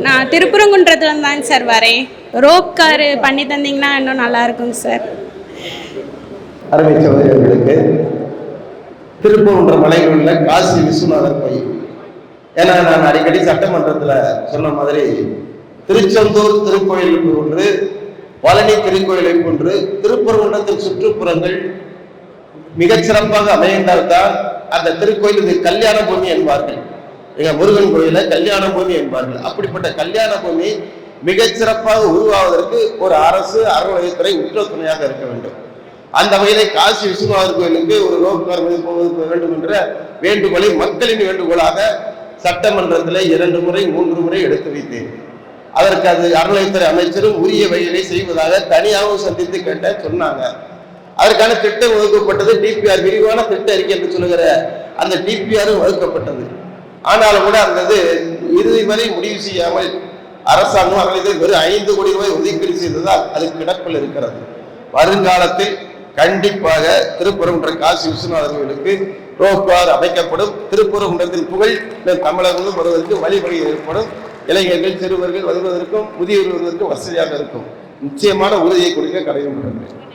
நான் திருப்பரங்குன்றத்துலேருந்து தாங்க சார் வரேன். ரோப் காரு பண்ணி தந்தீங்கன்னா இன்னும் நல்லா இருக்குங்க சார். அருமை சகோதரர்களுக்கு திருப்பரங்குன்ற மலையில் உள்ள காசி விஸ்வநாதர் கோயில். ஏன்னா நான் அடிக்கடி சட்டமன்றத்தில் சொன்ன மாதிரி திருச்செந்தூர் திருக்கோயிலுக்கு ஒன்று, பழனி திருக்கோயிலை போன்று திருப்பரங்குன்றத்தின் சுற்றுப்புறங்கள் மிகச்சிறப்பாக அமைந்தால்தான் அந்த திருக்கோயில் கல்யாண பூமி என்பார்கள். எங்க முருகன் கோயில கல்யாண பூமி என்பார்கள். அப்படிப்பட்ட கல்யாண பூமி மிகச்சிறப்பாக உருவாவதற்கு ஒரு அரசு அறநிலையத்துறை உற்ற துணையாக இருக்க வேண்டும். அந்த வகையிலே காசி விஸ்வநாதர் கோயிலுக்கு ஒரு ரோப்கார் போவதற்கு வேண்டும் என்ற வேண்டுகோளை மக்களின் வேண்டுகோளாக சட்டமன்றத்தில் 2 முறை 3 முறை எடுத்து வைத்தேன். அதற்கு அது அறநிலையத்துறை அமைச்சரும் உரிய வகையிலே செய்வதாக தனியாகவும் சந்தித்து கேட்ட சொன்னாங்க. அதற்கான திட்டம் வகுக்கப்பட்டது. டிபிஆர் விரிவான திட்ட அறிக்கை என்று சொல்லுகிற அந்த டிபிஆரும் வகுக்கப்பட்டது. ஆனாலும் கூட அந்த இறுதி வரை முடிவு செய்யாமல் அரசாங்கம் அறநிலையத்தில் வெறும் 5 கோடி ரூபாய் ஒதுக்கீடு செய்ததால் அது கிடப்பில் இருக்கிறது. வருங்காலத்தில் கண்டிப்பாக திருப்பரங்குன்ற காசி விஸ்வநாதர் கோயிலுக்கு ரோப்கார் அமைக்கப்படும். திருப்பரங்குன்றத்தின் புகழ் தமிழகம் வருவதற்கு வழிவகை ஏற்படும். இளைஞர்கள் சிறுவர்கள் வருவதற்கும் முதியவர் வருவதற்கும் வசதியாக இருக்கும். நிச்சயமான உறுதியை கொடுக்க கடமைப்பட்டிருக்கிறேன்.